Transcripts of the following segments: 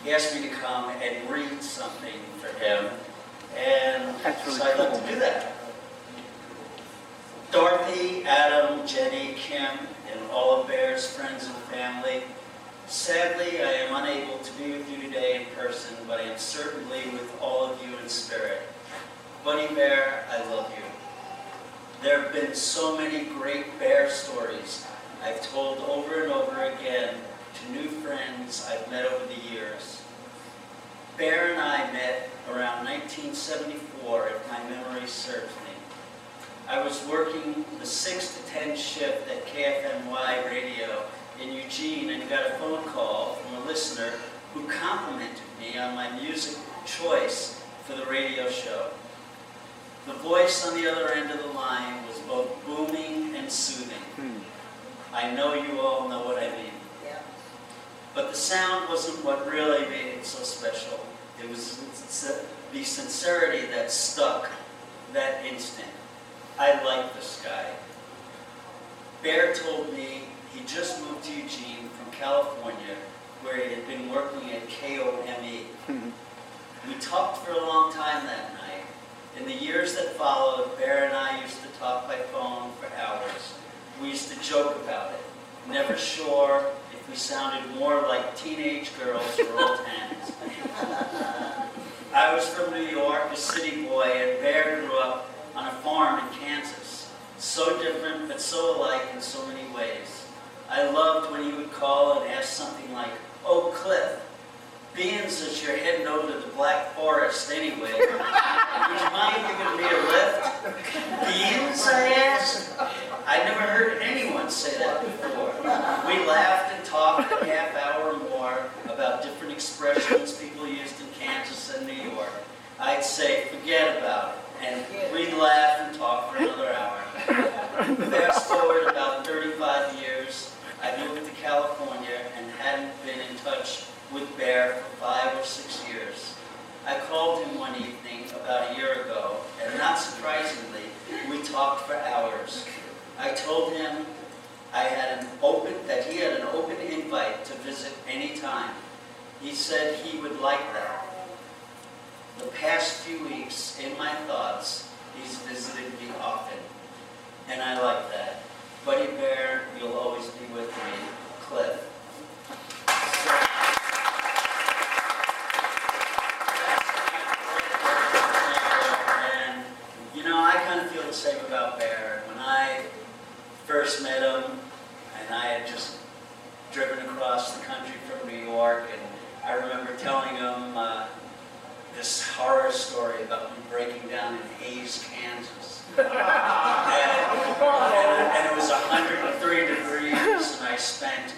he asked me to come and read something for him, and That's really so I'd cool. like to do that. Dorothy, Adam, Jenny, Kim, and all of Bear's friends and family, sadly, I am unable to be with you today in person, but I am certainly with all of you in spirit. Buddy Bear, I love you. There have been so many great bear stories I've told over and over again to new friends I've met over the years. Bear and I met around 1974, if my memory serves me. I was working the 6 to 10 shift at KFNY radio in Eugene and got a phone call from a listener who complimented me on my music choice for the radio show. The voice on the other end of the line was both booming and soothing. I know you all know what I mean. Yeah. But the sound wasn't what really made it so special. It was the sincerity that stuck that instant. I like this guy. Bear told me he just moved to Eugene from California, where he had been working at KOME. We talked for a long time that night. In the years that followed, Bear and I used to talk by phone for hours. We used to joke about it, never sure if we sounded more like teenage girls or old hens. I was from New York, a city boy, and Bear grew up on a farm in Kansas. So different, but so alike in so many ways. I loved when he would call and ask something like, "Oh, Cliff, being as you're heading over to the Black Forest anyway, would you mind giving me a lift?" "Beans?" I asked. I'd never heard anyone say that before. We laughed and talked a half hour or more about different expressions people used in Kansas and New York. I'd say, "Forget about it," and we'd laugh and talk for another hour. Fast forward about 35 years, I moved to California and hadn't been in touch with Bear for 5 or 6 years. I called him one evening about a year ago, and not surprisingly, we talked for hours. I told him that he had an open invite to visit any time. He said he would like that. The past few weeks, in my thoughts, he's visited me often, and I like that. Buddy Bear, you'll always be with me. Cliff. And, you know, I kind of feel the same about Bear. When I first met him, and I had just driven across the country from New York, and I remember telling him this horror story about me breaking down in Hays, Kansas. And it was 103 degrees, and I spent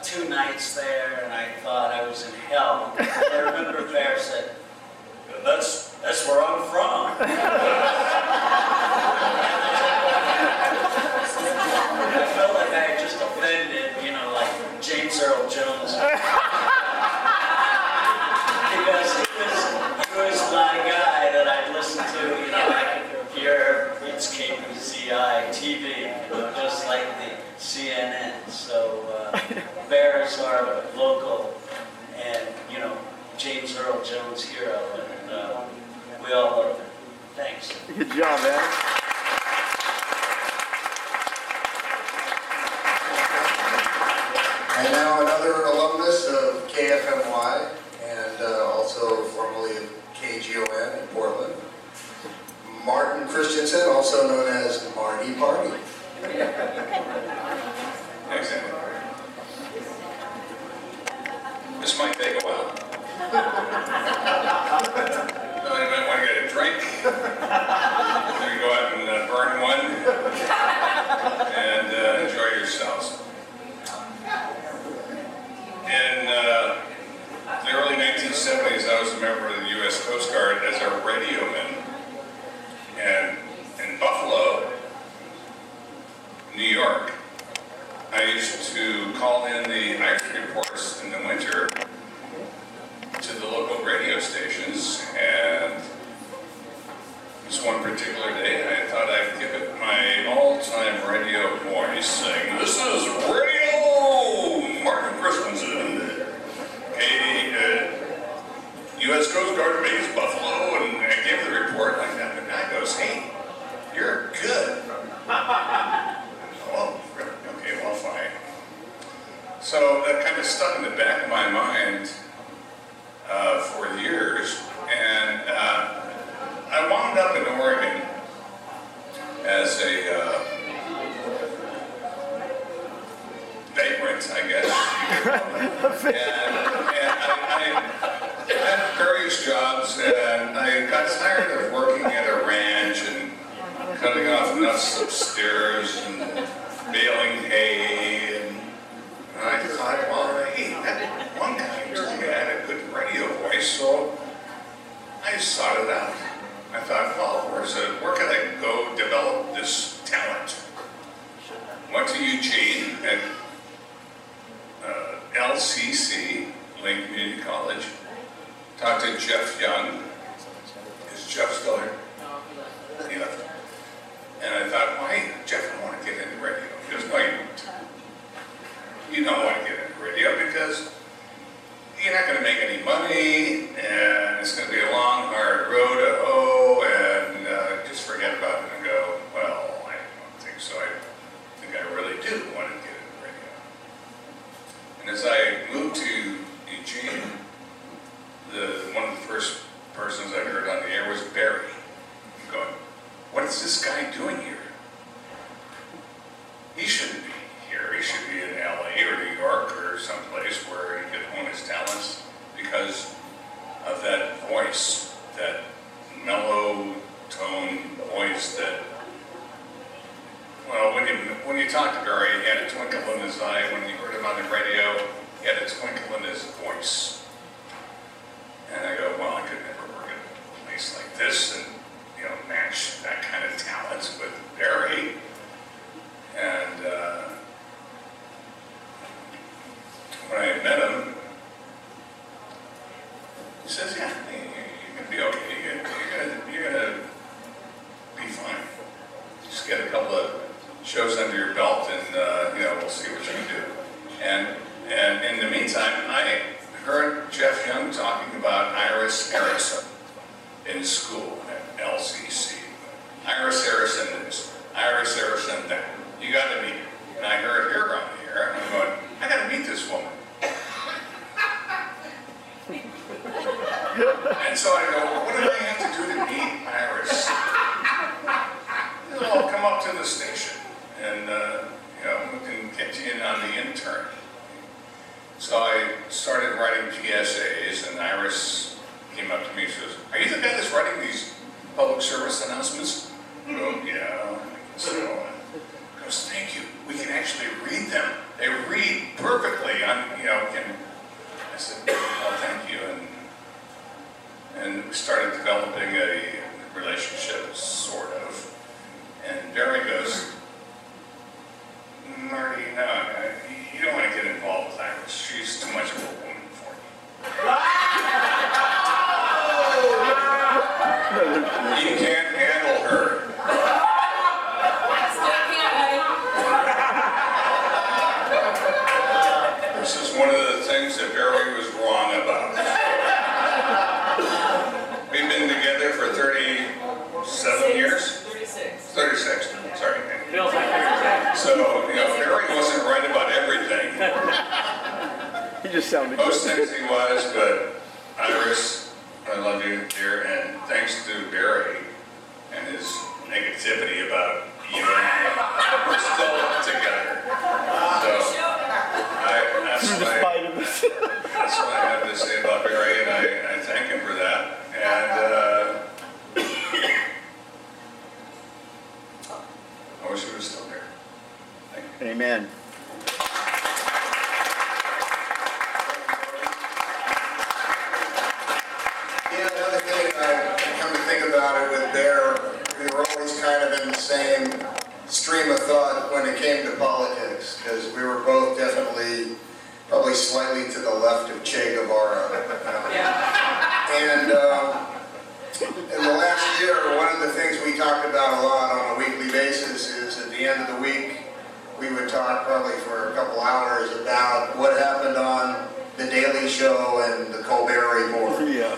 2 nights there, and I thought I was in hell. I remember Bear said, that's where I'm from. I felt like I had just offended, you know, like James Earl Jones. Because he was my guy that I'd listen to, you know, I could hear it's KPZI TV, you know, just like the CNN. So Bears are local and, you know, James Earl Jones hero, and we all love him. Thanks. Good job, man. And now another alumnus of KFNY and also formerly of KGON in Portland, Martin Christensen, also known as Marty Party. Thanks, Andy. This might take a while. Anybody want to get a drink? Maybe go out and burn one and enjoy yourselves. In the early 1970s, I was a member of the U.S. Coast Guard as a radioman. And in Buffalo, New York, I used to call in the ice reports in the winter U.S. Coast Guard base Buffalo, and I gave the report like that. And the guy goes, hey, you're good. Well, okay, well, fine. So that kind of stuck in the back of my mind for years. And I wound up in Oregon as a vagrant, I guess. And I had various jobs, and I got tired of working at a ranch and cutting off nuts upstairs and baling hay. And I thought, well, hey, that one guy told me I had a good radio voice, so I sought it out. I thought, well, where can I go develop this talent? Went to Eugene at LCC, Lane Community College. Talked to Jeff Young. Is Jeff still here? He left. And I thought, well, hey, Jeff, I want to get into radio. He goes, no, you don't. You don't want to get into radio because you're not going to make any money, and it's going to be a long, hard road to hoe, and just forget about it. And go, well, I don't think so. I think I really do want to get into radio. And as I moved to Eugene, one of the first persons I heard on the air was Barry. I'm going, what is this guy doing here? He shouldn't be here. He should be in LA or New York or someplace where he could hone his talents because of that voice, that mellow tone voice that, well, when you talk to Barry, he had a twinkle in his eye. When you heard him on the radio, he had a twinkle in his voice. And I go, well, I could never work at a place like this and, match that kind of talent with Barry. And when I met him, he says, yeah, you're going to be okay. You're gonna be fine. Just get a couple of shows under your belt and, we'll see what you can do. And in the meantime, I heard Jeff Young talking about Iris Harrison in school at LCC. Iris Harrison this, Iris Harrison that. You got to meet her. And I heard her on the air, and I'm going, I got to meet this woman. And so I go, well, what do I have to do to meet Iris? I'll come up to the station, and we can get you in on the intern. So I started writing PSAs, and Iris came up to me and says, are you the guy that's writing these public service announcements? I go, yeah, so he goes, thank you. We can actually read them. They read perfectly. I said, well, thank you. And we started developing a relationship, sort of. And Barry goes, Marty, no, you don't want to get involved with Iris. She's too much of a woman for you. You can't handle her. This is one of the things that Barry was wrong about. We've been together for 37 years? 36, sorry. So, Barry wasn't right about everything. He just sounded Most things he was, but Iris, I love you, dear, and thanks to Barry and his negativity about you and I, we're still together. So, that's what I have to say about Barry, and I thank him for that. And I wish he was still here. Thank you. Amen. Another thing I come to think about it with Bear, we were always kind of in the same stream of thought when it came to politics, because we were both definitely, probably slightly to the left of Che Guevara. And in the last year, one of the things we talked about a lot on a weekly basis is at the end of the week, we would talk probably for a couple hours about what happened on The Daily Show and the Colbert Report. Yeah.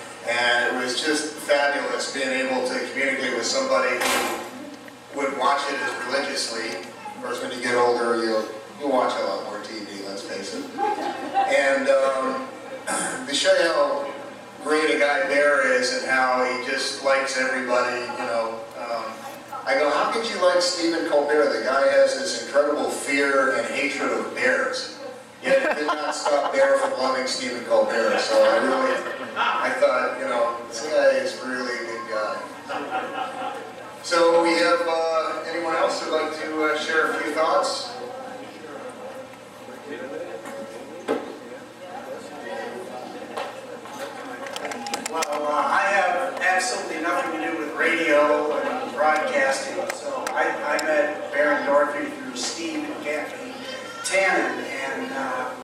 somebody who would watch it as religiously. Of course, when you get older, you'll watch a lot more TV, let's face it. And to show you how great a guy Bear is and how he just likes everybody, you know. I go, how could you like Stephen Colbert? The guy has this incredible fear and hatred of bears. Yet it did not stop Bear from loving Stephen Colbert. So I thought, you know, this guy is really a good guy. So we have anyone else who'd like to share a few thoughts? Well, I have absolutely nothing to do with radio and broadcasting, so I met Baron Dorothy through Steve and Kathy Tannen, and